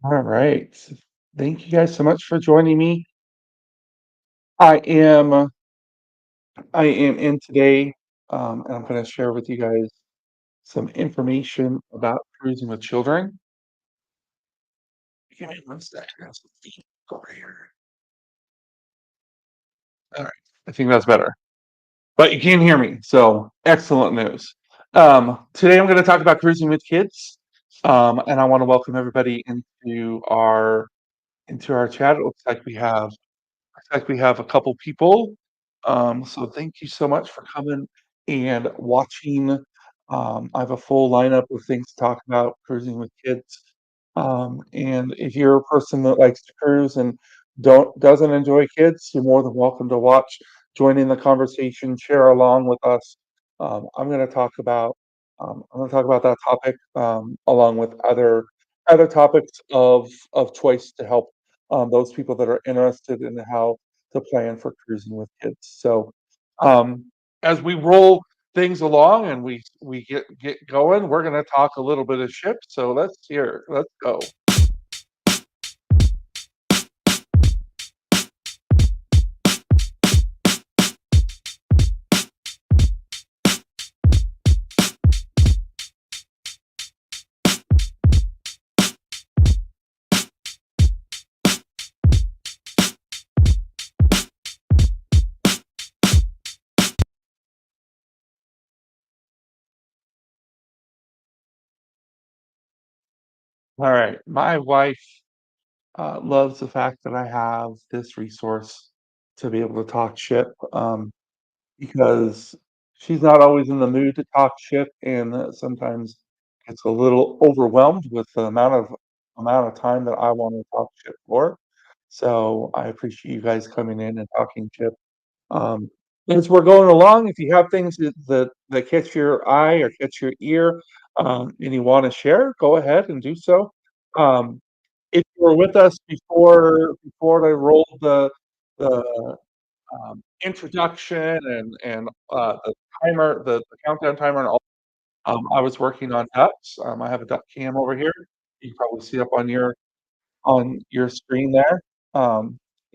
All right. Thank you guys so much for joining me. I am I am in today, and I'm going to share with you guys some information about cruising with children. Give me one second. I have some feet over here. All right. I think that's better. But you can hear me, so excellent news. Today I'm going to talk about cruising with kids, and I want to welcome everybody into our chat. It looks like we have a couple people. So thank you so much for coming and watching. I have a full lineup of things to talk about cruising with kids. And if you're a person that likes to cruise and doesn't enjoy kids, you're more than welcome to watch, join in the conversation, share along with us. Um, I'm going to talk about I'm going to talk about that topic along with other topics of choice to help those people that are interested in how to plan for cruising with kids. So, um, as we roll things along and we get going, we're going to talk a little bit of ships. So let's go. All right, my wife loves the fact that I have this resource to be able to talk ship. Because she's not always in the mood to talk shit and sometimes gets a little overwhelmed with the amount of time that I want to talk shit for. So I appreciate you guys coming in and talking shit. Um, as we're going along, if you have things that catch your eye or catch your ear, and you want to share, go ahead and do so. Um, if you were with us before I rolled the introduction and the the countdown timer, and all. I was working on ducks. I have a duck cam over here. You can probably see up on your screen there.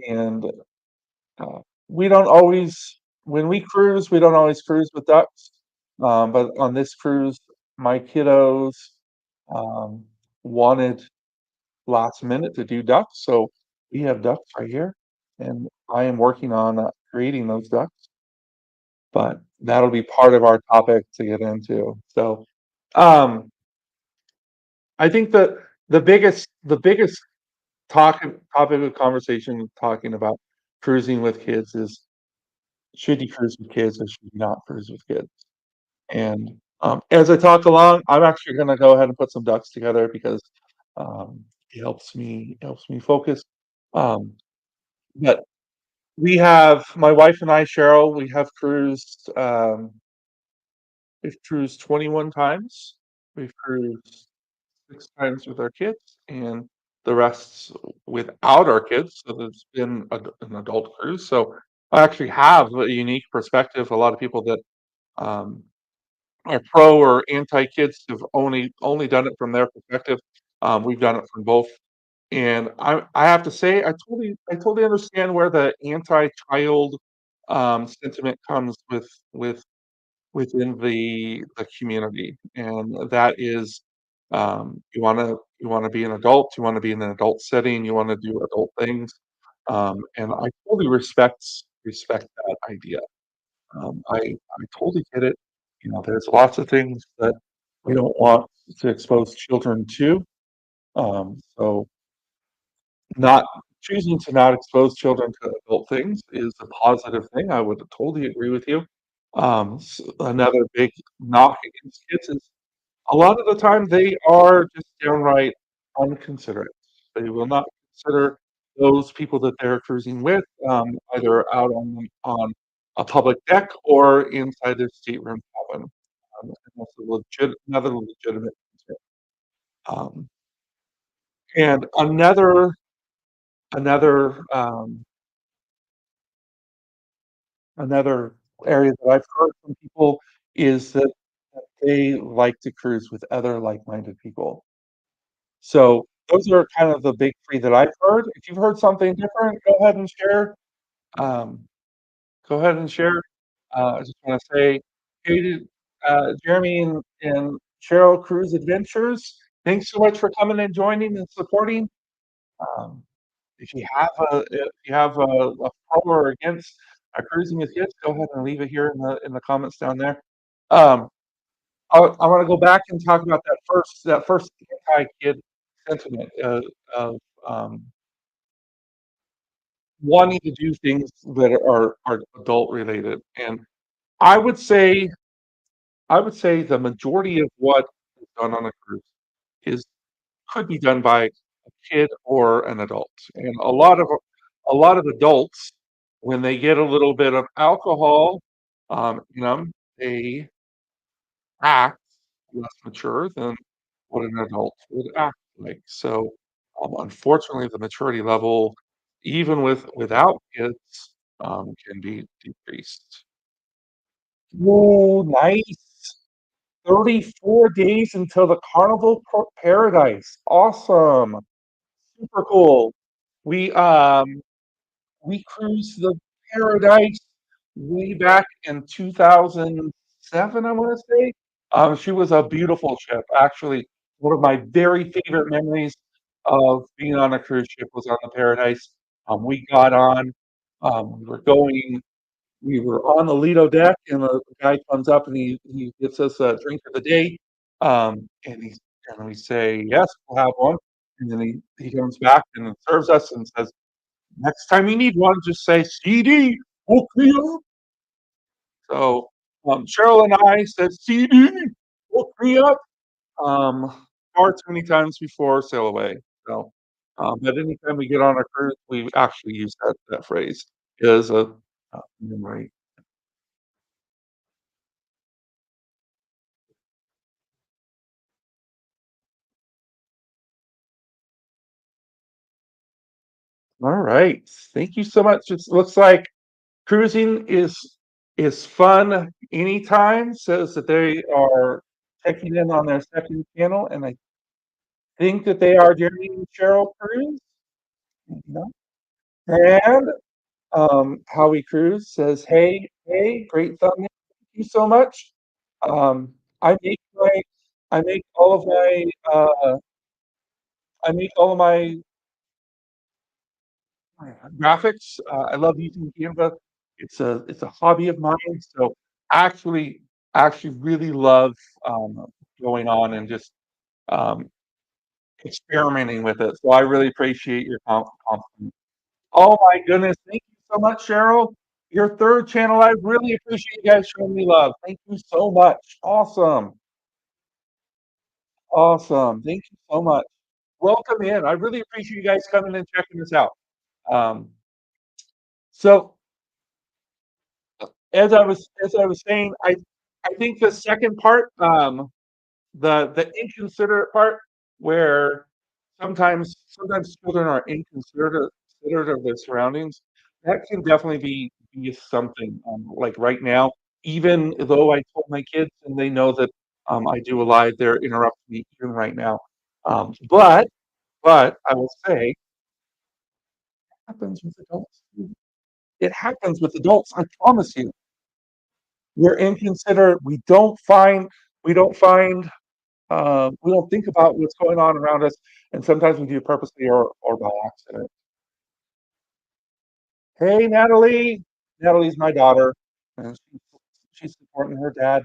And we don't always, when we don't always cruise with ducks. But on this cruise, my kiddos um, wanted last minute to do ducks, so we have ducks right here, and I am working on creating those ducks. But that'll be part of our topic to get into. So, um, I think that the biggest topic of conversation talking about cruising with kids is should you cruise with kids or should you not cruise with kids? And as I talk along, I'm actually going to go ahead and put some ducks together because it helps me focus. Um, but my wife and I, Cheryl, we've cruised 21 times. We've cruised 6 times with our kids and the rest without our kids, so there's been an adult cruise. So I actually have a unique perspective. A lot of people that, um, are pro or anti-kids have only done it from their perspective. We've done it from both, and I have to say, I totally understand where the anti-child, sentiment comes with within the community, and that is, you wanna be an adult, you wanna be in an adult setting, you wanna do adult things, and I totally respect that idea. I totally get it. There's lots of things that we don't want to expose children to, so not choosing to not expose children to adult things is a positive thing. I would totally agree with you. Another big knock against kids is a lot of the time they are just downright unconsiderate. They will not consider those people that they're cruising with, either out on a public deck or inside their stateroom cabin. And that's another legitimate concern. Um, and another another area that I've heard from people is that they like to cruise with other like-minded people. So those are kind of the big 3 that I've heard. If you've heard something different, go ahead and share. Um, Go ahead and share. I just wanna say, hey to, Jeremy and Cheryl Cruise Adventures, thanks so much for coming and joining and supporting. Um, if you have a pro or against, cruising with kids, go ahead and leave it here in the comments down there. Um, I wanna go back and talk about that first anti-kid sentiment, of, um, wanting to do things that are adult related, and I would say I would say the majority of what is done on a cruise is could be done by a kid or an adult, and a lot of adults, when they get a little bit of alcohol, in 'em, they act less mature than what an adult would act like. So, unfortunately, the maturity level, even without kids, can be decreased. Oh, nice. 34 days until the Carnival Paradise. Awesome. Super cool. We, um, we cruised the Paradise way back in 2007, I wanna say. She was a beautiful ship. Actually, one of my very favorite memories of being on a cruise ship was on the Paradise. We got on, we were going we were on the Lido deck, and the guy comes up and he gets us a drink of the day, and we say, "Yes, we'll have one." And then he comes back and serves us and says, "Next time you need one, just say CD, hook me up." So, Cheryl and I said, "CD, hook me up," far too many times before sail away. So, but anytime we get on a cruise, we actually use that phrase. It is a memory. All right. Thank you so much. It looks like cruising is fun anytime. Says that they are checking in on their second channel, and I think that they are Jeremy and Cheryl Cruise. No. And Howie Cruz says, "Hey, hey, great thumbnail. Thank you so much. Um, I make my I make all of my I make all of my graphics. I love using Canva. It's a hobby of mine. So actually actually really love going on and just um, experimenting with it. So I really appreciate your compliment. Oh my goodness, thank you so much, Cheryl. Your third channel, I really appreciate you guys showing me love. Thank you so much. Awesome. Awesome. Thank you so much. Welcome in. I really appreciate you guys coming and checking this out. Um, so as I was saying, I think the second part, the inconsiderate part, where sometimes children are inconsiderate considerate of their surroundings, that can definitely be something. Like right now, even though I told my kids and they know that I do a live, they're interrupting me even right now. But I will say, it happens with adults. It happens with adults. I promise you. We're inconsiderate. We don't find we don't think about what's going on around us, and sometimes we do it purposely or by accident. Hey, Natalie. Natalie's my daughter, and she's supporting her dad.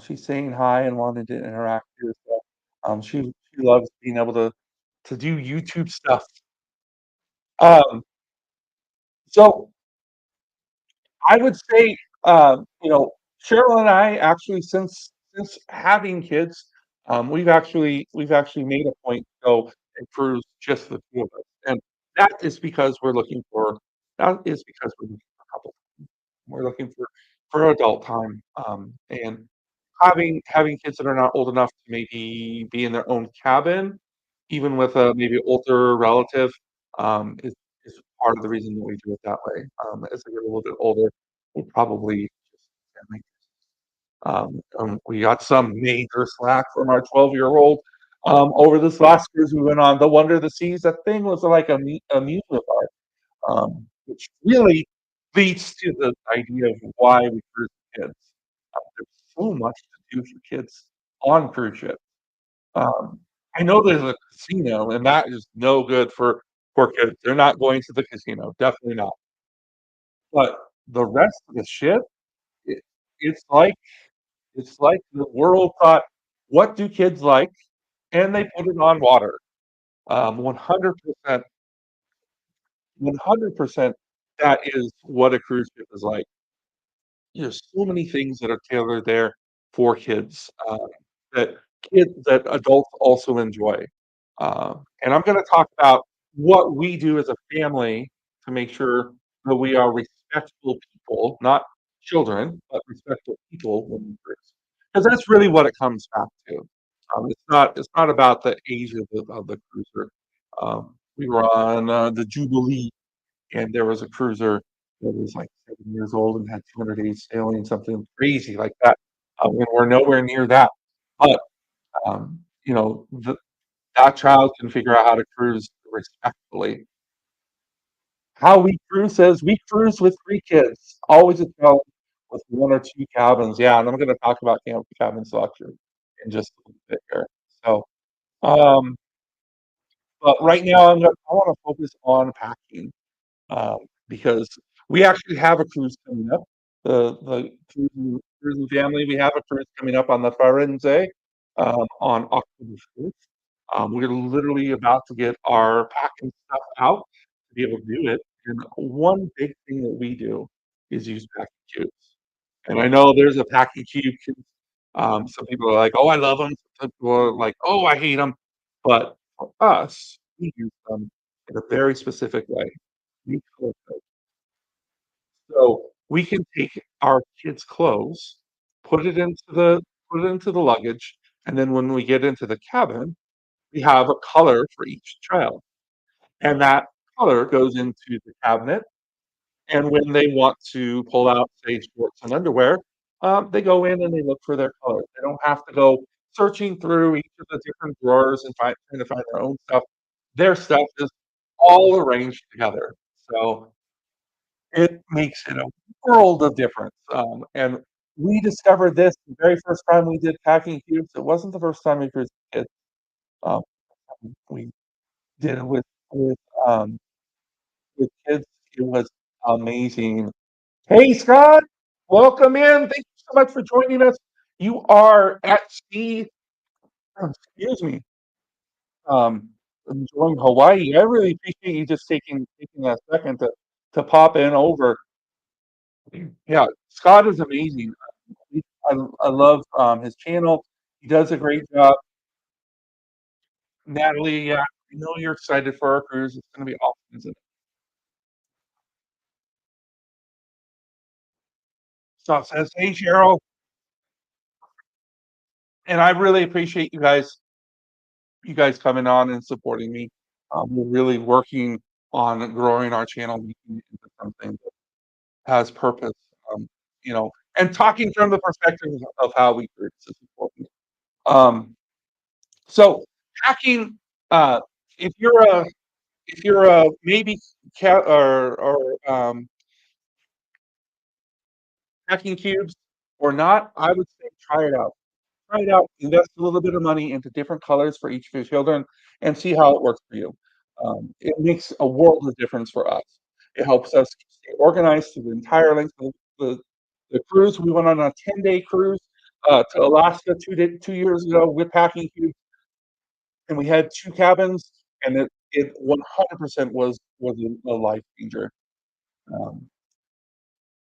She's saying hi and wanted to interact here. So, she loves being able to do YouTube stuff. Um, so I would say, Cheryl and I actually, since having kids, we've actually made a point to go and cruise just the two of us, and that is because that is because we're looking for a couple. We're looking for adult time, and having kids that are not old enough to maybe be in their own cabin, even with a maybe older relative, is part of the reason that we do it that way. As they get a little bit older, we'll probably just family. We got some major slack from our 12-year-old. Over this last cruise we went on, the Wonder of the Seas, that thing was like a amusement park, which really leads to the idea of why we cruise with kids. There's so much to do for kids on cruise ships. Um, I know there's a casino, and that is no good for kids. They're not going to the casino, definitely not. But the rest of the ship, it, it's like it's like the world thought, what do kids like? And they put it on water. 100%, 100%, that is what a cruise ship is like. There's so many things that are tailored there for kids, that that adults also enjoy. And I'm gonna talk about what we do as a family to make sure that we are respectful people, not children, but respectful people when we cruise. Because that's really what it comes back to. It's not about the age of the cruiser. We were on, the Jubilee, and there was a cruiser that was like 7 years old and had 200 days sailing, something crazy like that. And we're nowhere near that. But that child can figure out how to cruise respectfully. How we cruise says we cruise with three kids, always a challenge with one or two cabins. Yeah, and I'm going to talk about cabin selection in just a little bit here. So, um, but right now I want to focus on packing. um, because we actually have a cruise coming up. The cruising family, we have a cruise coming up on the Firenze, on October 4th. We're literally about to get our packing stuff out to be able to do it. And one big thing that we do is use packing cubes. And I know there's a packing cube. Some people are like, "Oh, I love them." Some people are like, "Oh, I hate them." But for us, we use them in a very specific way. We color code. So we can take our kids' clothes, put it into the luggage, and then when we get into the cabin, we have a color for each child. And that color goes into the cabinet. And when they want to pull out, say, shorts and underwear, they go in and they look for their colors. They don't have to go searching through each of the different drawers and trying to find their own stuff. Their stuff is all arranged together. So it makes it a world of difference. And we discovered this the very first time we did packing cubes. It wasn't the first time we cruised kids. Um, we did it with um, with kids. It was amazing. Hey, Scott, welcome in. Thank you so much for joining us. You are at sea. Excuse me. Um, enjoying Hawaii. I really appreciate you just taking a second to pop in over. Yeah, Scott is amazing. I love his channel. He does a great job. Natalie, yeah, I know you're excited for our cruise. It's going to be awesome, isn't it? So says, hey, Cheryl, and I really appreciate you guys coming on and supporting me. We're really working on growing our channel, making it into something that has purpose. Um, and talking from the perspective of how we cruise is important. Um, so hacking, uh, if you're a maybe cat or hacking cubes or not, I would say try it out. Try it out. Invest a little bit of money into different colors for each of your children, and see how it works for you. It makes a world of difference for us. It helps us stay organized through the entire length of the cruise. We went on a 10-day cruise to Alaska 2 years ago with packing cubes, and we had two cabins, and it 100% was a life changer. Um,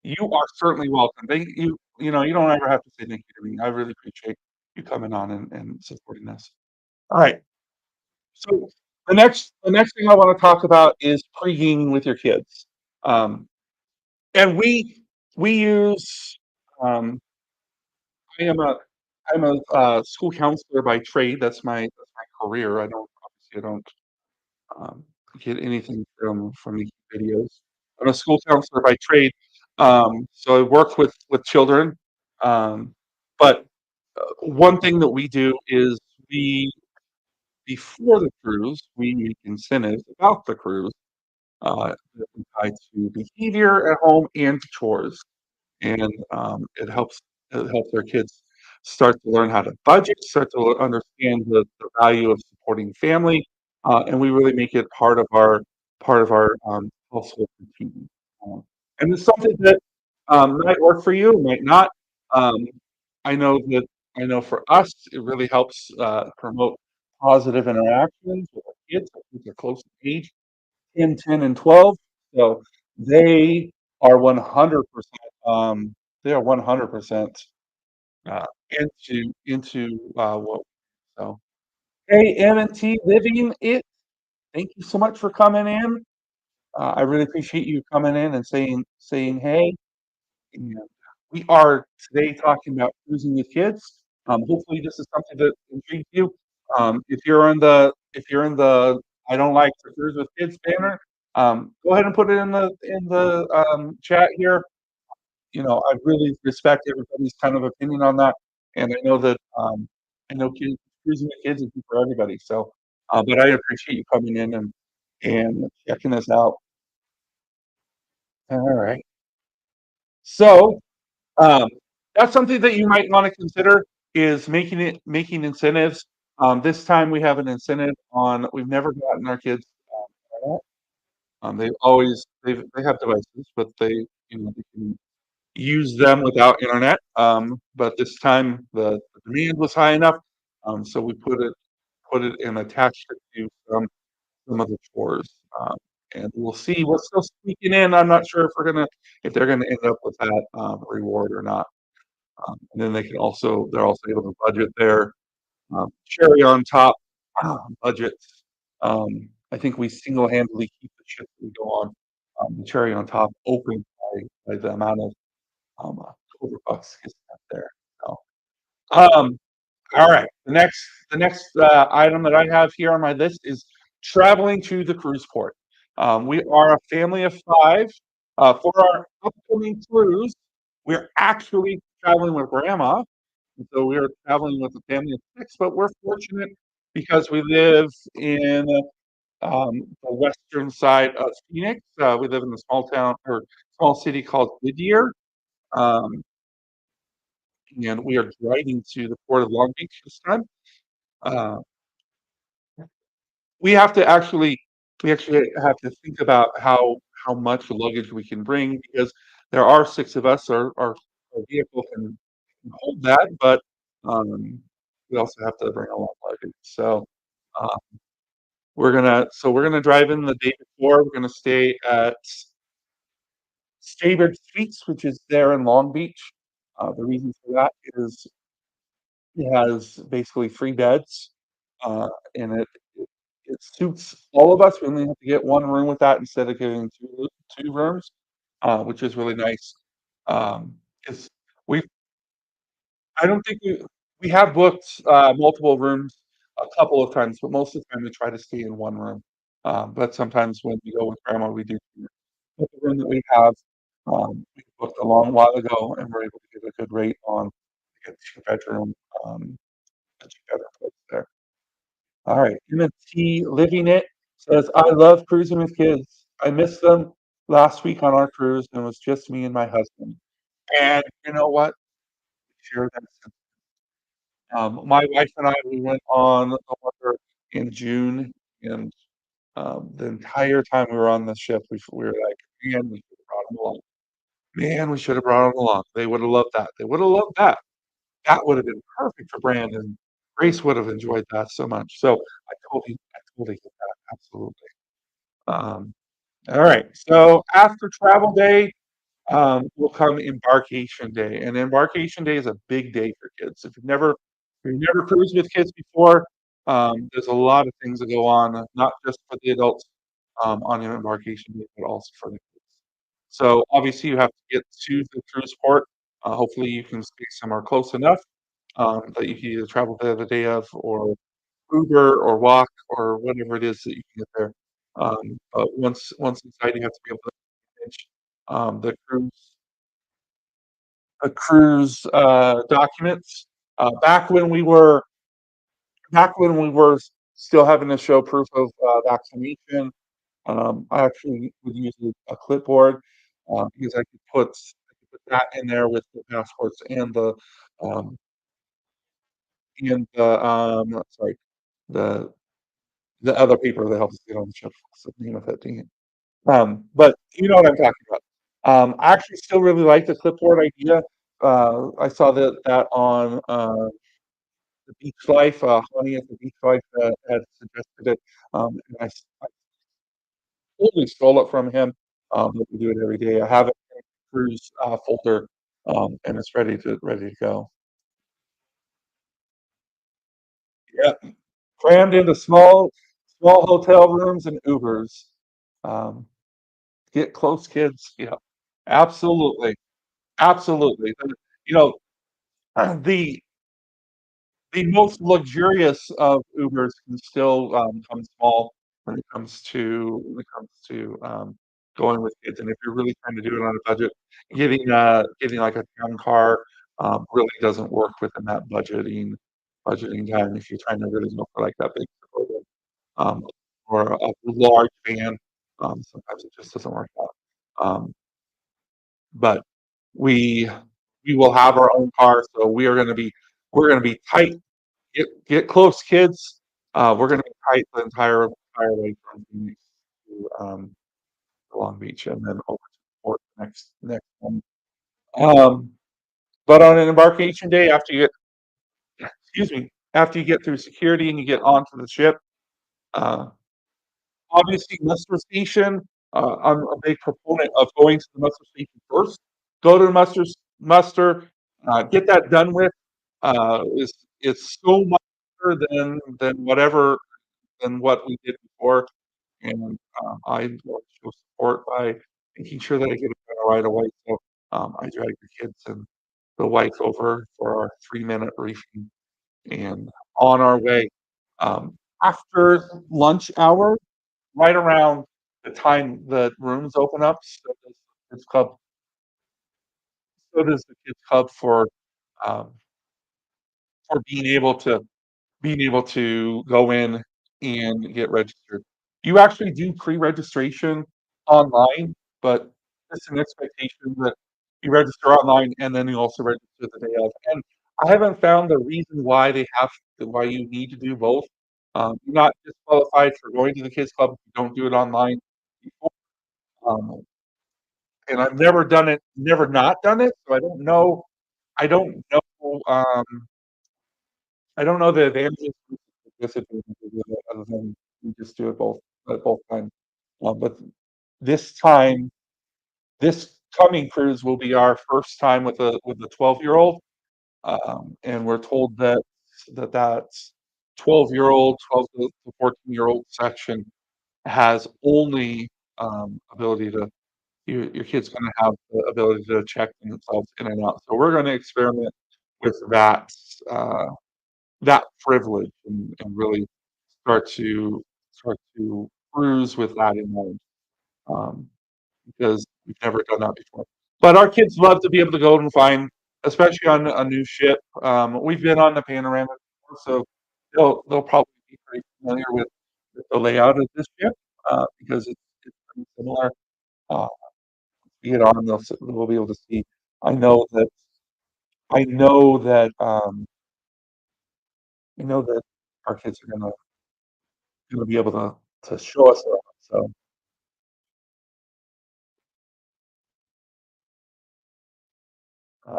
You are certainly welcome. You don't ever have to say thank you to me. I really appreciate you coming on and supporting us. All right. So the next thing I want to talk about is pre-gaming with your kids. Um, and we use I am a school counselor by trade. That's my career. I don't um, get anything from these videos. I'm a school counselor by trade, so I work with children. Um, but one thing that we do is we before the cruise, we make incentives about the cruise that we tie to behavior at home and to chores. And it helps our kids start to learn how to budget, start to understand the value of supporting family, and we really make it part of our household routine. Um, and it's something that might work for you, might not. Um, I know that I know for us, it really helps promote positive interactions with our kids. Our kids are close in age, 10, 10, and 12. So they are 100%, they are 100% uh, into what. So hey, M&T Living It, thank you so much for coming in. I really appreciate you coming in and saying hey. And we are today talking about cruising with kids. Hopefully, this is something that intrigues you. If you're in the I don't like to cruise with kids banner, go ahead and put it in the chat here. I really respect everybody's kind of opinion on that, and I know cruising with kids is good for everybody. So, but I appreciate you coming in and checking us out. All right. So, Um, that's something that you might want to consider is making incentives. This time we have an incentive on. We've never gotten our kids. Internet. They have devices, but they can use them without internet. But this time the demand was high enough, so we put it and attached it to some of the chores. And we'll see what's still sneaking in. I'm not sure if they're gonna end up with that reward or not. And then they're also able to budget their cherry on top budgets. I think we single-handedly keep the ship that we go on, the cherry on top open by the amount of Cobra Bucks gets out there. So, um, all right. The next item that I have here on my list is traveling to the cruise port. We are a family of five. For our upcoming cruise, we're actually traveling with grandma. And so we are traveling with a family of six, but we're fortunate because we live in the western side of Phoenix. We live in a small town or small city called Whittier. Um, and we are driving to the port of Long Beach this time. Uh, we have to actually we actually have to think about how much luggage we can bring because there are six of us. Our vehicle can hold that, but um, we also have to bring a lot of luggage. Uh, we're gonna drive in the day before. We're gonna stay at Staybridge Suites, which is there in Long Beach. The reason for that is it has basically 3 beds, and it suits all of us. We only have to get 1 room with that instead of getting 2 rooms, which is really nice. It's we I don't think we have booked, multiple rooms a couple of times, but most of the time we try to stay in 1 room. But sometimes when we go with grandma, we do but the room that we have, we booked a long while ago, and we're able to get a good rate on like a two-bedroom, um, a two-bedroom place there. All right, MT Living It says, "I love cruising with kids. I missed them last week on our cruise, and it was just me and my husband." And you know what? Share that my wife and I, we went on the water in June, and, the entire time we were on the ship, we were like, "Man, we should have brought them along. Man, we should have brought them along. They would have loved that. They would have loved that. That would have been perfect for Brandon. Grace would have enjoyed that so much." So I totally get that. Absolutely. Um, all right. So after travel day, will come embarkation day, and embarkation day is a big day for kids. If you've never cruised with kids before, there's a lot of things that go on, not just for the adults on an embarkation day, but also for the kids. So obviously, you have to get to the cruise port. Hopefully, you can stay somewhere close enough that you can either travel there the day of, or Uber, or walk, or whatever it is that you can get there. But once inside, you have to be able to manage the cruise documents. Uh, back when we were back when we were still having to show proof of vaccination. I actually would use a clipboard because I could put that in there with the passports um, sorry, the the other paper that helps us get on the ship. What's the name of it? Dang it. But you know what I'm talking about. I actually still really like the clipboard idea. I saw that on the Beach Life. Honey at the Beach Life had suggested it, and I totally stole it from him. But we do it every day. I have it in a cruise folder, and it's ready to go. Yeah, crammed into small hotel rooms and Ubers. Um, get close, kids. Yeah, absolutely, absolutely. You know, the most luxurious of Ubers can still come small when it comes to going with kids. And if you're really trying to do it on a budget, getting like a town car really doesn't work within that budgeting time if you're trying to really go for like that big Suburban, um, or a large van. Sometimes it just doesn't work out. But we we will have our own car, so we're gonna be tight. Get close, kids. We're gonna be tight the entire way from Phoenix to Long Beach and then over to the port next one. Um, but on an embarkation day, excuse me, after you get through security and you get onto the ship, uh, obviously muster station. I'm a big proponent of going to the muster station first. Go to the muster, get that done with. It's so much better than whatever than what we did before. And I want to show support by making sure that I get it done right away. So I drag the kids and the wife over for our 3-minute briefing and on our way. After lunch hour, right around the time the rooms open up, so does the kids club um, for being able to go in and get registered. You actually do pre-registration online, but it's an expectation that you register online and then you also register the day of. And I haven't found the reason why you need to do both. You're not disqualified for going to the kids club if you don't do it online before. Um, and I've never not done it, so I don't know, I don't know the advantages and disadvantages of it other than we just do it both at both times. But this time, this coming cruise will be our first time with a 12-year-old, and we're told that's 12-year-old, 12 to 14-year-old section has only ability to your kid's going to have the ability to check themselves in and out. So we're going to experiment with uh, that privilege and really start to cruise with that in mind, um, because we've never done that before. But our kids love to be able to go and find, especially on a new ship. We've been on the Panorama before, so they'll probably be pretty familiar with the layout of this ship because it's pretty similar. Uh, get on, they'll be able to see. I know that I know that I know that our kids are gonna be able to show us around. So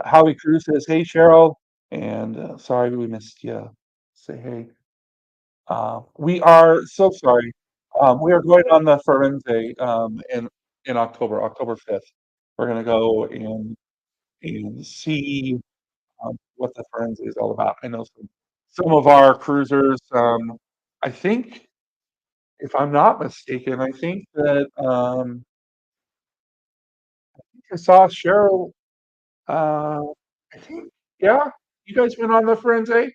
Howie Cruz says, "Hey Cheryl," and sorry we missed you. Say hey. We are so sorry. We are going on the Firenze in October 5th. We're gonna go and see what the Firenze is all about. I know some of our cruisers. I think, if I'm not mistaken, I think that I saw Cheryl. Uh, I think, yeah, you guys went on the Firenze?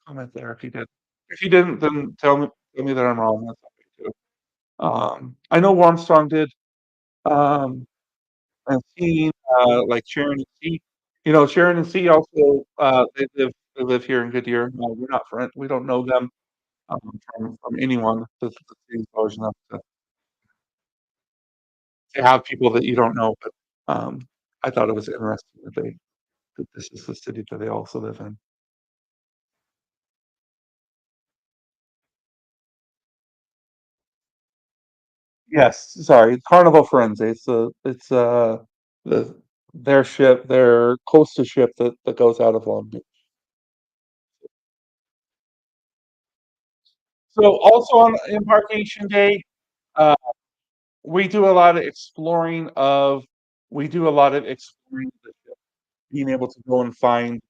Comment there if you did. If you didn't, then tell me that I'm wrong. That's okay too. I know Armstrong did. Um, I've seen like Sharon and C. You know, Sharon and C also who live here in Goodyear. No, we're not friend we don't know them, from anyone. The city's large enough to have people that you don't know, but, I thought it was interesting that this is the city that they also live in. Yes, sorry, Carnival Firenze. It's the their ship, their coaster ship that goes out of Long Beach. So also on embarkation day, uh, we do a lot of exploring of we do a lot of exploring the ship, being able to go and find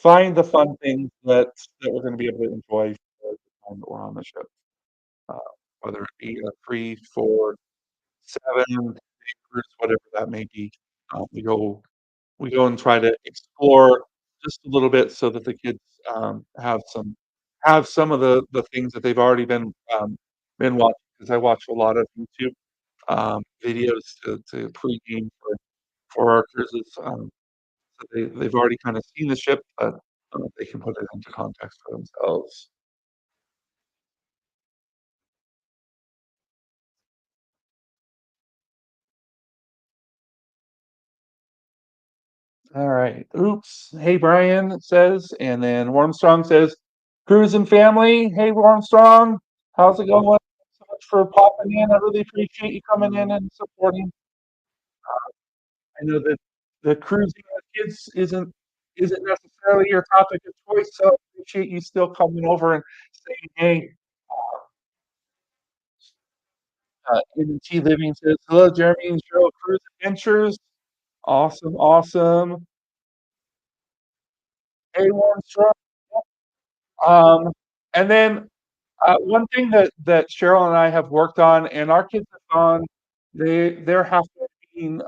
the fun things that we're gonna be able to enjoy for the time that we're on the ship, uh, whether it be a 3, 4, 7 acres, whatever that may be. We go and try to explore just a little bit so that the kids, have some of the things that they've already been watching. Because I watch a lot of YouTube, videos to pregame for our cruises, so they've already kinda seen the ship, but, they can put it into context for themselves. Alright. Oops. Hey, Brian, it says, and then Armstrong says, "Cruising family. Hey, Armstrong. How's it going? Thanks so much for popping in. I really appreciate you coming in and supporting. I know that the cruising with kids isn't necessarily your topic of choice, so I appreciate you still coming over and saying, hey, M&T Living says, hello, Jeremy and Cheryl Cruise Adventures. Awesome, awesome. Hey, Armstrong. Um, and then one thing that Cheryl and I have worked on, and our kids have gone, they're halfway being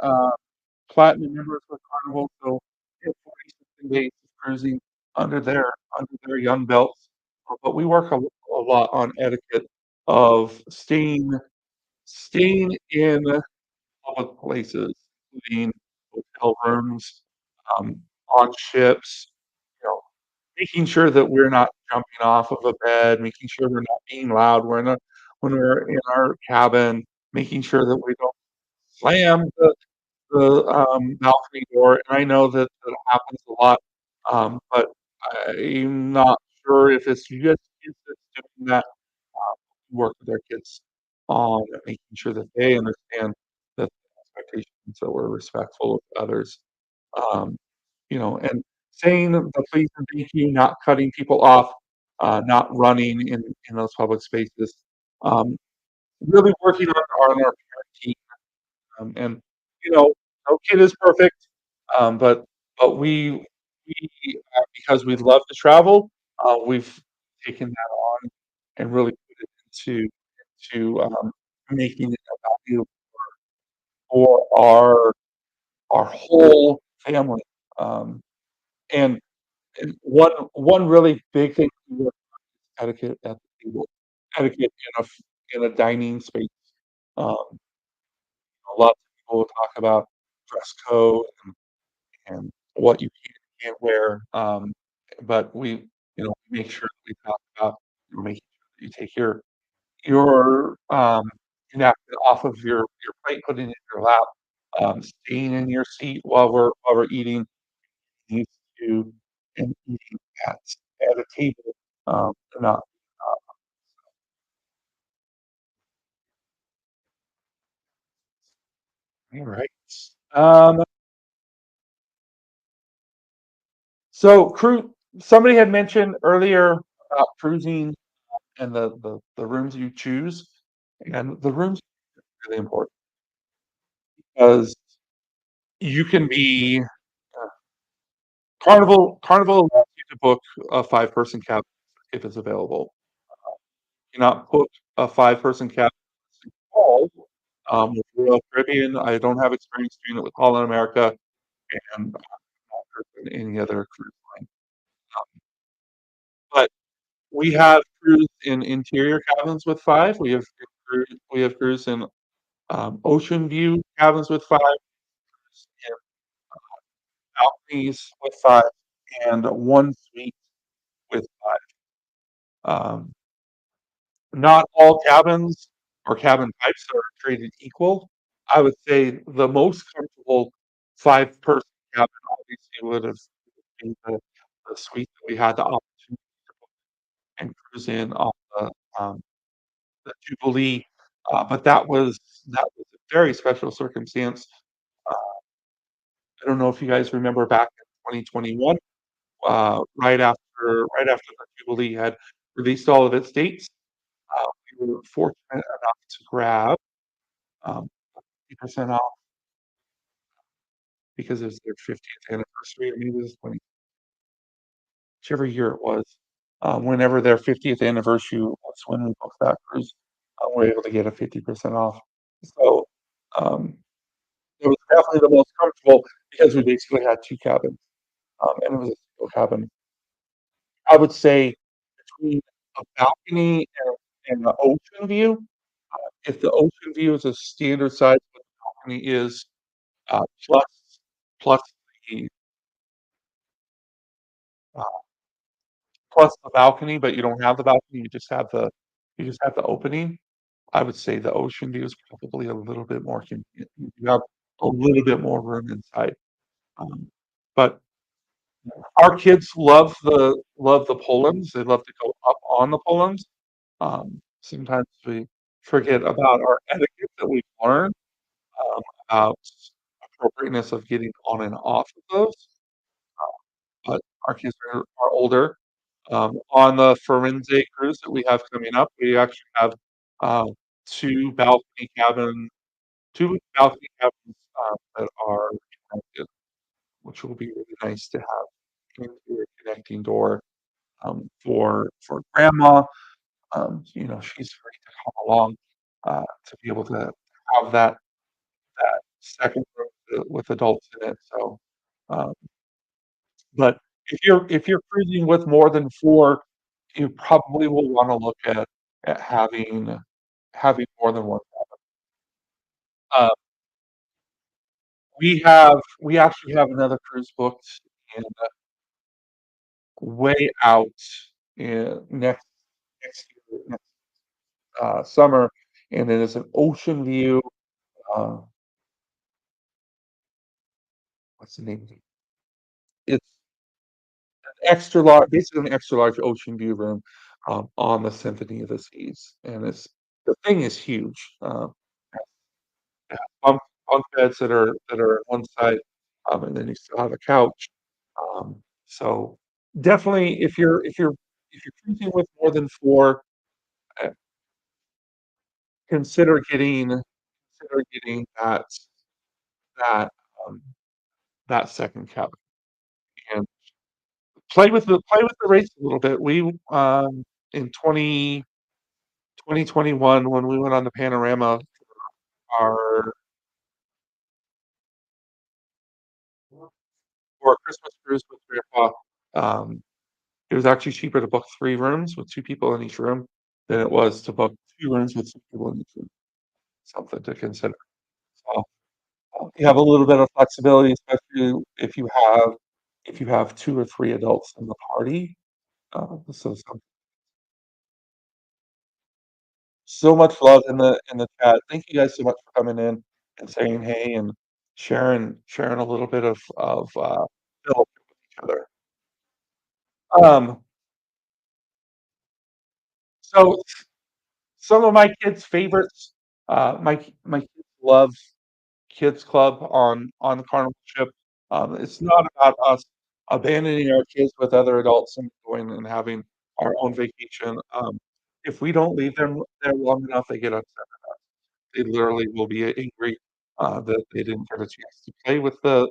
platinum members with Carnival, so they have 40 something days of cruising under their young belts. But we work a lot on etiquette of staying in public places, including hotel rooms, um, on ships, you know, making sure that we're not jumping off of a bed, making sure we're not being loud when we're in our cabin, making sure that we don't slam the balcony door, and I know that that happens a lot, but I'm not sure if it's just kids that's doing that. Work with their kids on making sure that they understand that the expectations that we're respectful of others, um, and saying the please and thank you, not cutting people off, not running in those public spaces, um, really working on our parenting, and, you know, no kid is perfect, but because we love to travel, we've taken that on and really put it into making it a value for our whole family. Um, and and one really big thing we work on is etiquette at the table, etiquette in a dining space. Um, Lots of people will talk about dress code and what you can and can't wear, but we make sure that we talk about making sure that you take your napkin off of your plate, putting it in your lap, staying in your seat while we're eating, used to and eating at at a table, not alright. Um, so somebody had mentioned earlier about cruising and the rooms you choose, and the rooms are really important because you can be Carnival allows you to book a five-person cabin if it's available. You cannot book a five-person cabin all, with Royal Caribbean. I don't have experience doing it with Holland America, and I'm not sure with any other cruise line. But we have cruised in interior cabins with 5. We have cruised in, ocean view cabins with 5, and balconies with 5, and 1 suite. Um, Not all cabins or cabin types are created equal. I would say the most comfortable five-person cabin obviously would have been the suite that we had the opportunity to book and cruise in on the Jubilee, but that was a very special circumstance. Uh, I don't know if you guys remember back in 2021, right after the Jubilee had released all of its dates, we were fortunate enough to grab, 50% off because it was their 50th anniversary, or maybe it was 20, whichever year it was. Whenever their 50th anniversary was when we booked that cruise, we were able to get a 50% off. So, um, it was definitely the most comfortable because we basically had 2 cabins, and it was a single cabin. I would say between a balcony and the ocean view, if the ocean view is a standard size, what the balcony is, plus plus the, uh, plus the balcony, but you don't have the balcony, you just have the opening. I would say the ocean view is probably a little bit more convenient. You have a little bit more room inside. Um, but our kids love the Polands. They love to go up on the Polands. Sometimes we forget about our etiquette that we've learned, about appropriateness of getting on and off of those, but our kids are older. On the Firenze cruise that we have coming up, we actually have, uh, 2 balcony cabin 2 balcony cabins, that are connected, which will be really nice to have into a connecting door, for grandma. She's free to come along, to be able to have that second room with adults in it, so, um, but if you're cruising with more than 4, you probably will wanna look at having more than 1. Uh, we actually have another cruise booked in way out in next year, summer, and it is an ocean view, uh, what's the name of it? It's basically an extra large ocean view room, on the Symphony of the Seas, and the thing is huge. Yeah, bunk beds that are on one side, and then you still have a couch. So definitely if you're cruising with more than 4, uh, consider getting that, um, that second cabin and play with the rates a little bit. In 2021, when we went on the Panorama, our for a Christmas cruise with grandpa, um, it was actually cheaper to book 3 rooms with 2 people in each room than it was to book 2 rooms with 2 people in each room. Something to consider. So, you have a little bit of flexibility, especially if you have 2 or 3 adults in the party. So much love in the chat. Thank you guys so much for coming in and saying hey and sharing a little bit of fellowship with each other. Um, so some of my kids' favorites, my kids love kids club on the Carnival ship. It's not about us abandoning our kids with other adults and going and having our own vacation. If we don't leave them there long enough, they get upset. They literally will be angry, that they didn't get a chance to play with the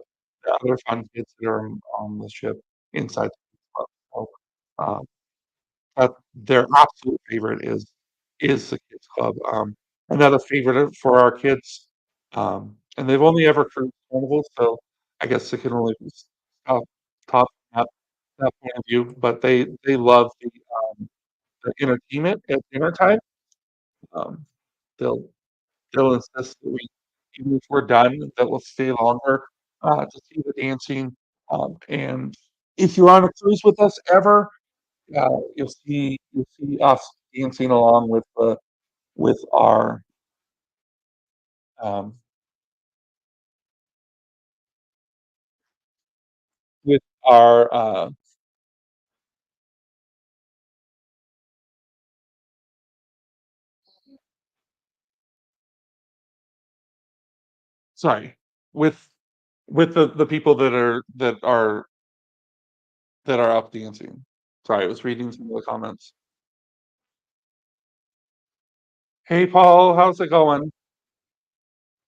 other fun kids that are on the ship inside the club. So, um, but their absolute favorite is the kids club. Another favorite for our kids, and they've only ever cruised Carnival, so I guess it can only be top top from that point of view, but they love the entertainment at dinner time. Um, they'll they'll insist that even if we're done, that we'll stay longer, to see the dancing, and if you're on a cruise with us ever, you'll see us dancing along with um, with our, sorry, with the people that are up dancing. Sorry, I was reading some of the comments. Hey, Paul, how's it going?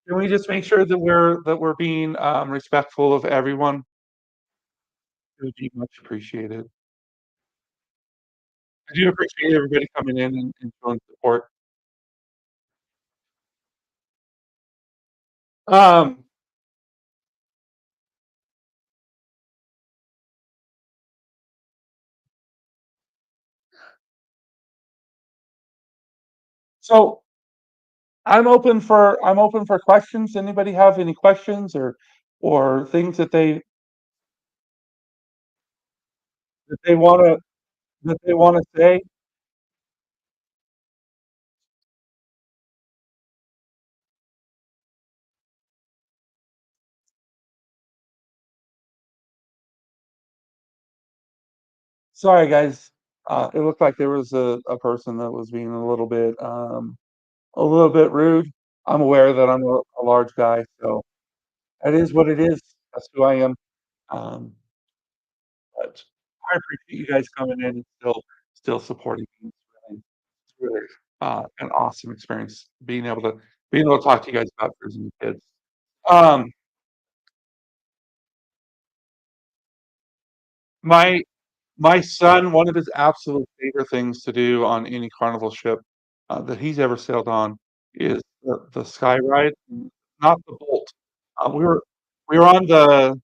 Can we just make sure that we're being, respectful of everyone? It would be much appreciated. I do appreciate everybody coming in and showing support. Um, so I'm open for questions. Anybody have any questions or things that they wanna that they wanna say? Sorry, guys. It looked like there was a person that was being a little bit rude. I'm aware that I'm a large guy, so that is what it is. That's who I am. Um, but I appreciate you guys coming in and still supporting me. It's really, an awesome experience being able to talk to you guys about raising your kids. Um, my my son, one of his absolute favorite things to do on any Carnival ship, that he's ever sailed on is the Sky Ride, not the Bolt. We were on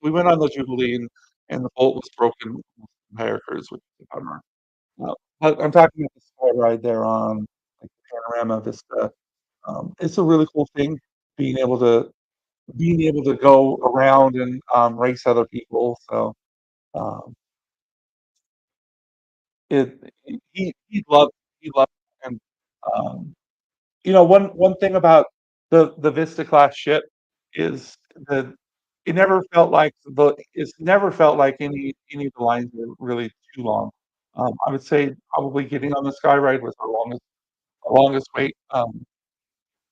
we went on the Jubilee and the Bolt was broken the entire cruise, which is a bummer. But I'm talking about the Sky Ride there on, like, Panorama Vista. It's a really cool thing being able to go around and, race other people, so, um It he loved and, um, one thing about the Vista class ship is that it's never felt like any of the lines were really too long. I would say probably getting on the Sky Ride was our longest wait,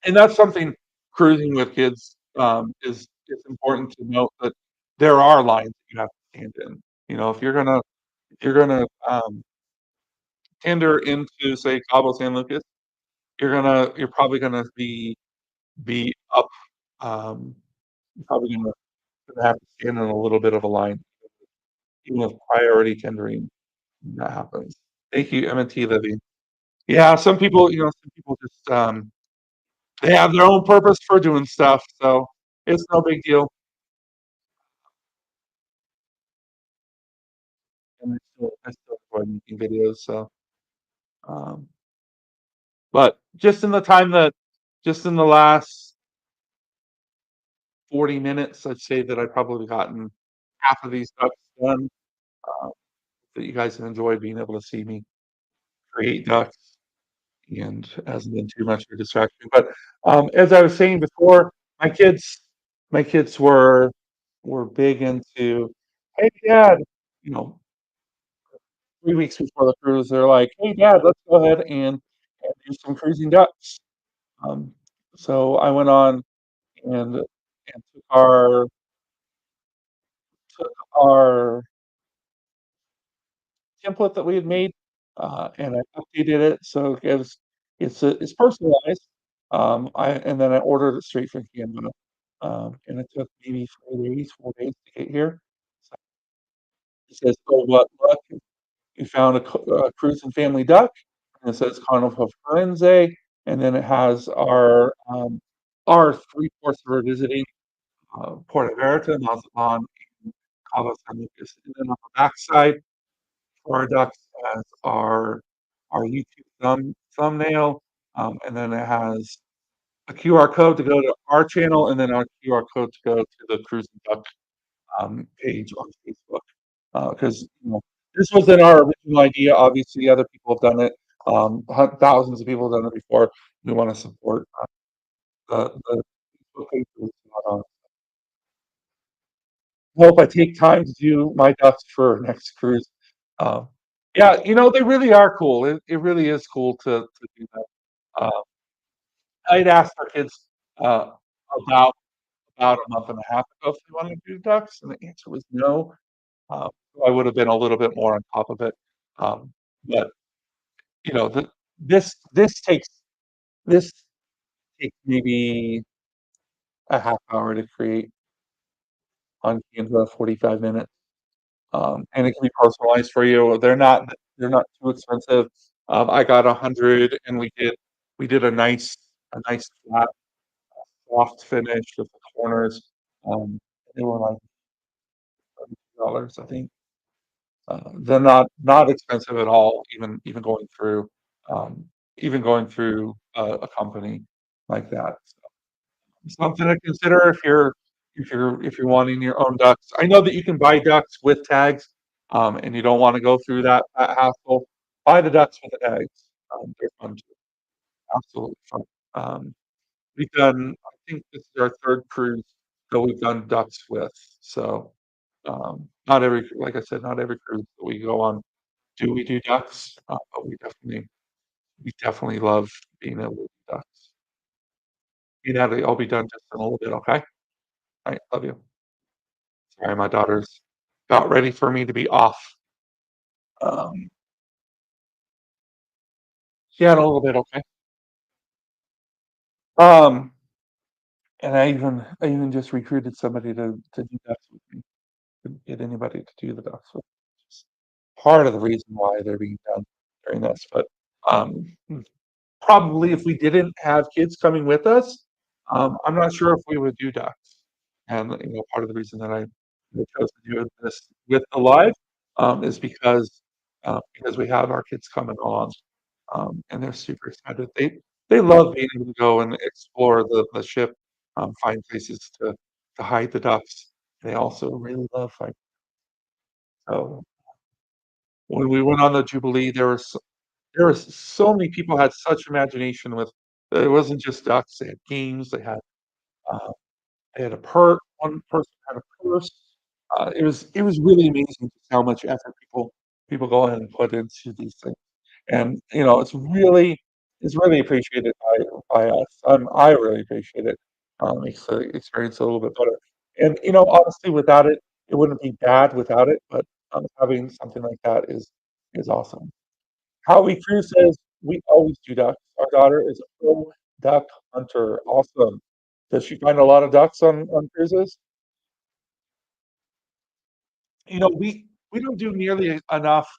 and that's something cruising with kids, is important to note that there are lines that you have to stand in. If you're gonna tender into, say, Cabo San Lucas, you're probably gonna be up, um, you're probably gonna have to stand in a little bit of a line, even with priority tendering when that happens. Thank you, M&T Living. Yeah, some people just, they have their own purpose for doing stuff, so it's no big deal, and I still enjoy making videos, so, um, but just in the last 40 minutes, I'd say that I've probably gotten half of these ducks done, uh, that you guys have enjoyed being able to see me create ducks, and hasn't been too much of a distraction, but, as I was saying before, my kids my kids were big into, "Hey, dad," you know, 3 weeks before the cruise, they're like, "Hey, dad, let's go ahead and do some cruising ducks." Um, so I went on and took our template that we had made, and I updated it so it's personalized. And then I ordered it straight from Canada, and it took maybe 4 days to get here. So it says, "Oh, what luck, you found a cruising family duck," and it says Carnival Firenze, and then it has our 3 ports we're visiting, Porto Verita, Mazatlan, and Cabo San Lucas, and then on the backside for our ducks as our YouTube thumbnail, and then it has a QR code to go to our channel, and then our QR code to go to the Cruising Duck, page on Facebook. Because this wasn't our original idea, obviously, other people have done it, thousands of people have done it before. We wanna support, the Facebook page that we put on. Hope I take time to do my ducks for next cruise. Um, yeah, they really are cool. It really is cool to do that. Uh, I'd asked our kids, uh, about a month and a half ago if they wanted to do ducks, and the answer was no. So I would have been a little bit more on top of it. Um, but, you know, the this takes maybe a half hour to create on Canva, 45 minutes. And it can be personalized for you. They're not too expensive. I got 100 and we did a nice flat soft finish with the corners. They were like $32, I think. They're not expensive at all, even going through a company like that. Something to consider if you're wanting your own ducks. I know that you can buy ducks with tags, and you don't want to go through that hassle. Buy the ducks with the tags. They're fun too. Absolutely fun. Um, I think this is our third cruise that we've done ducks with. So not every, like I said, not every cruise that we go on do we do ducks, but we definitely love being able to do ducks. Natalie, I'll be done just in a little bit. Okay. All right. Love you. Sorry, my daughter's about ready for me to be off. Um, yeah, in a little bit, okay. Um, and I even just recruited somebody to do ducks with me. Couldn't get anybody to do the ducks with me. It's part of the reason why they're being done during this. But um, probably if we didn't have kids coming with us, I'm not sure if we would do ducks. And part of the reason that I chose to do this with the live is because we have our kids coming along, and they're super excited. They love being able to go and explore the ship, find places to hide the ducks. They also really love fighting. So when we went on the Jubilee, there were so many people had such imagination with. It wasn't just ducks. They had games. Uh, they had a purse. One person had a purse. It was really amazing just how much effort people go in and put into these things. And, it's really appreciated by us. I really appreciate it. Makes the experience a little bit better. And, honestly, without it, it wouldn't be bad without it, but, having something like that is awesome. Howie Crew says, "We always do ducks. Our daughter is a pro duck hunter." Awesome. Does she find a lot of ducks on cruises? We don't do nearly enough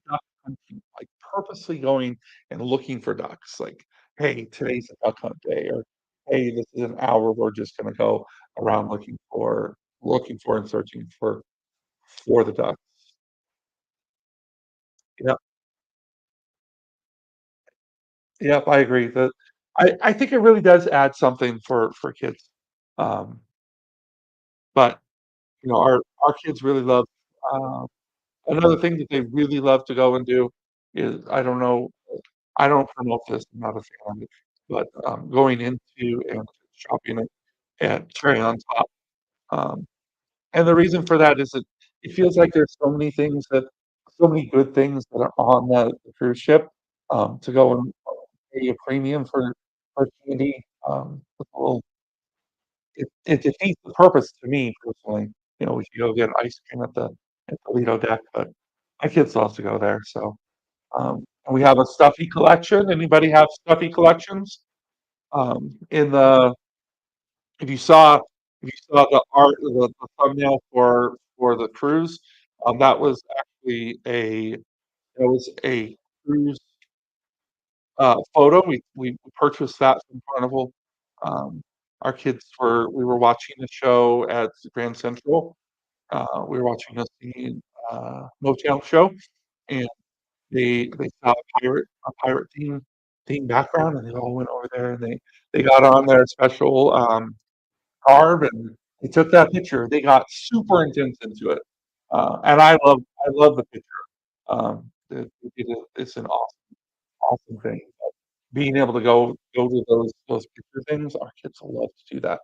duck hunting, like purposely going and looking for ducks. Like, hey, today's a duck hunt day, or hey, this is an hour we're just gonna go around looking for and searching for the ducks. Yep, yep, I agree. I think it really does add something for kids. Um, but our kids really love. Uh, Another thing that they really love to go and do is I don't promote this, I'm not a fan of it, but, going into and shopping at Cherry on Top, um, and the reason for that is that it feels like there's so many good things that are on the cruise ship, to go and pay a premium for candy, with a little it defeats the purpose to me personally. We could go get ice cream at the Lido deck, but my kids love to go there, so, and we have a stuffy collection. Anybody have stuffy collections? In the if you saw the art, the thumbnail for the cruise, that was actually a cruise, photo. We purchased that from Carnival. Um, we were watching a show at Grand Central. We were watching Motown show, and they saw a pirate theme background, and they all went over there, and they got on their special, garb, and they took that picture. They got super intense into it, and I love the picture. It's an awesome thing. Being able to go to those picture things, our kids love to do that.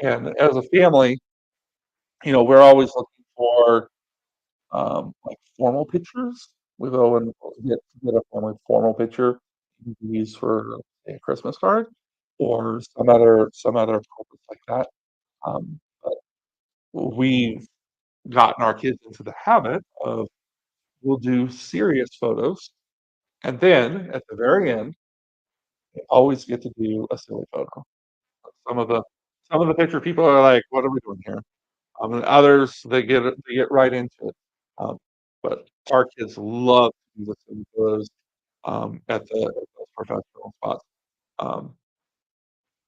And as a family, we're always looking for, like, formal pictures. We go and get a family formal picture you can use for, say, a Christmas card or some other purpose like that. But we've gotten our kids into the habit of we'll do serious photos, and then at the very end, they always get to do a silly photo. Some of the some of the picture people are like, "What are we doing here?" And others, they get right into it. Um, but our kids love to do the silly photos, at those professional spots. Um,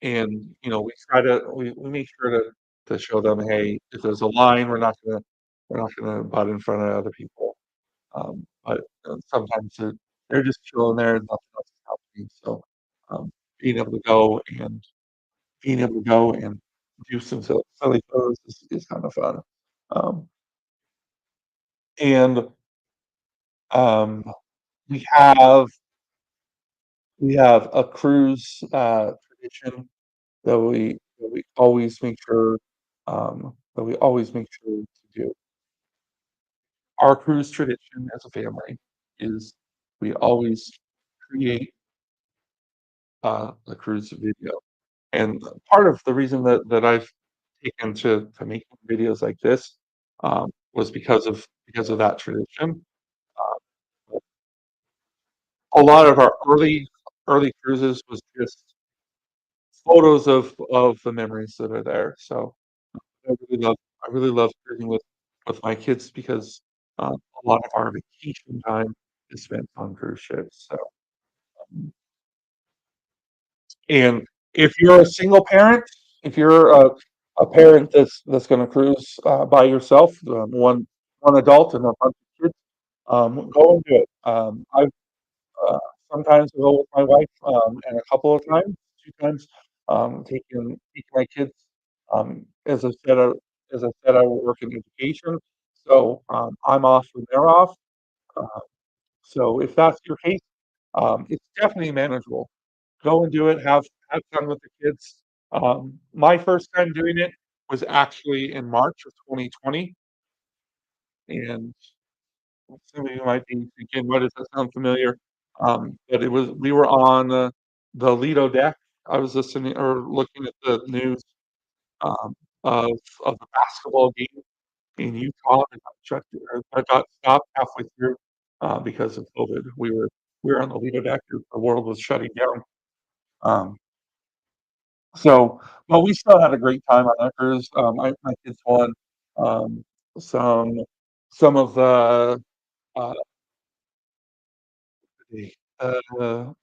and, we make sure to show them, "Hey, if there's a line, we're not gonna butt in front of other people." But, sometimes they're just chilling there and nothing else is happening, so, um, being able to go and being able to go and do some silly photos is kinda fun. Um, and, um, we have we have a cruise, tradition that we always make sure, to do. Our cruise tradition as a family is we always create, a cruise video. And part of the reason that I've taken to making videos like this, was because of that tradition. Uh, a lot of our early cruises was just photos of the memories that are there. So I really love cruising with my kids because, a lot of our vacation time is spent on cruise ships. So, um, and if you're a single parent, if you're a parent that's gonna cruise, by yourself, one adult and a bunch of kids, go and do it. I've, uh, sometimes go with my wife, and a couple of times, 2 times, taking my kids. As I said, I work in education, so, I'm off when they're off. Uh, so if that's your case, it's definitely manageable. Go and do it, have fun with the kids. My first time doing it was actually in March of 2020, and some of you might be thinking, "Why does that sound familiar?" But we were on, the Lido deck. I was listening or looking at the news, um, of the basketball game in Utah that got stopped halfway through, because of COVID. We were on the Lido deck, the world was shutting down. Um but we still had a great time on that cruise. My kids won, um, some some of uh, the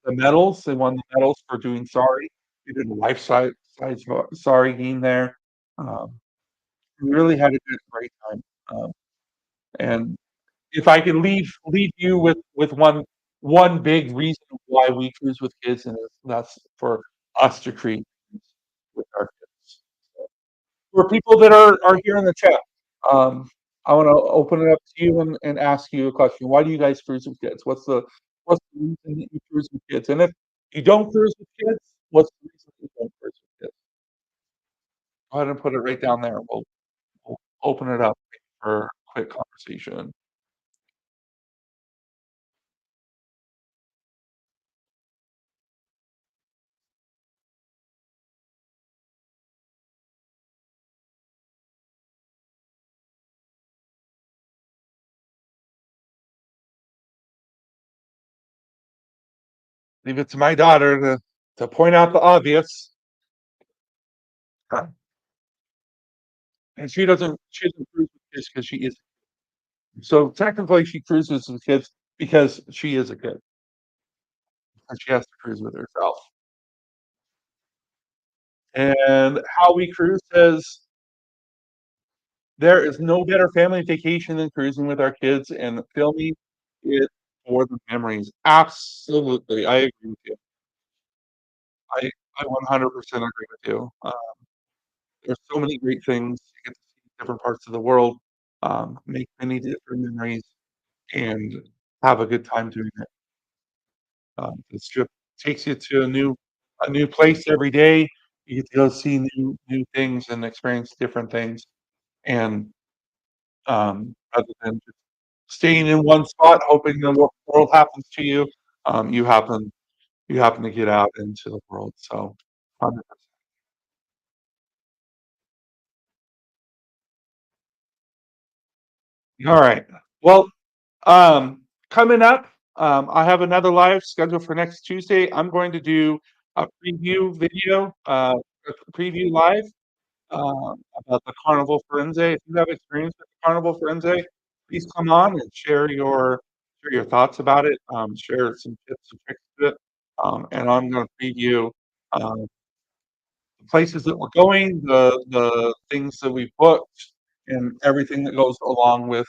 medals. They won the medals for doing sorry. We did a life size sorry game there. Um, we really had a great time. And if I could leave you with one big reason why we cruise with kids, and that's for us to create memories with our kids. For people that are here in the chat, um, I wanna open it up to you and ask you a question. Why do you guys cruise with kids? What's the reason that you cruise with kids? And if you don't cruise with kids, what's the reason you don't cruise with kids? Go ahead and put it right down there. We'll open it up for a quick conversation. Leave it to my daughter to point out the obvious. And she doesn't cruise with kids because she is. So technically she cruises with kids because she is a kid, and she has to cruise with herself. And how we cruise says there is no better family vacation than cruising with our kids and filming it for the memories. Absolutely, I agree with you. I I 100% agree with you. There's so many great things. You get to see different parts of the world, make many different memories, and have a good time doing it. This trip takes you to a new place every day. You get to go see new things and experience different things, and, rather than just staying in one spot hoping the world happens to you, um, you happen you happen to get out into the world, so 100%. Alright. Well, coming up, I have another live scheduled for next Tuesday. I'm going to do a preview video, a preview live, about the Carnival Firenze. If you have experience with the Carnival Firenze, please come on and share your thoughts about it, share some tips and tricks to it. And I'm gonna preview, the places that we're going, the things that we've booked, and everything that goes along with,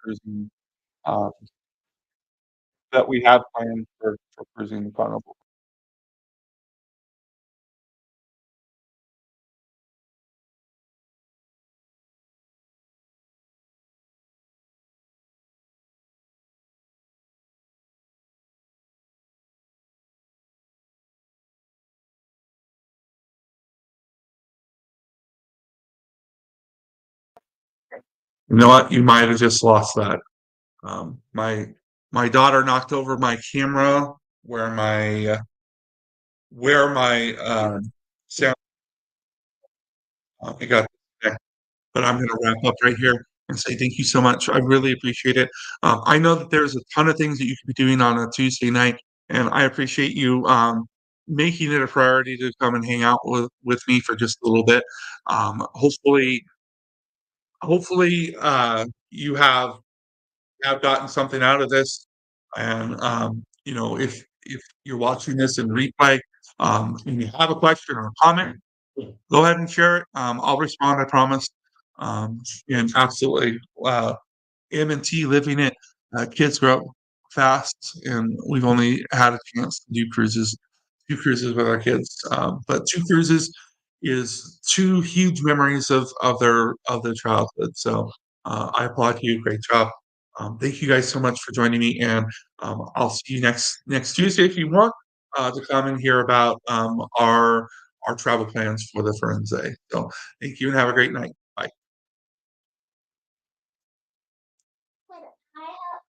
cruising, uh, that we have planned for cruising the Carnival. You know what? You might have just lost that. My daughter knocked over my camera where my sound it got disconnected. But I'm gonna wrap up right here and say thank you so much. I really appreciate it. I know that there's a ton of things that you could be doing on a Tuesday night, and I appreciate you making it a priority to come and hang out with me for just a little bit. Hopefully, you have gotten something out of this. And if you're watching this in replay, and you have a question or a comment, go ahead and share it. I'll respond, I promise. And absolutely, M&T living it. Kids grow up fast, and we've only had a chance to do two cruises with our kids. But two cruises is two huge memories of their childhood. So I applaud you. Great job. Thank you guys so much for joining me, and I'll see you next Tuesday if you want to come and hear about our travel plans for the Firenze. So thank you and have a great night.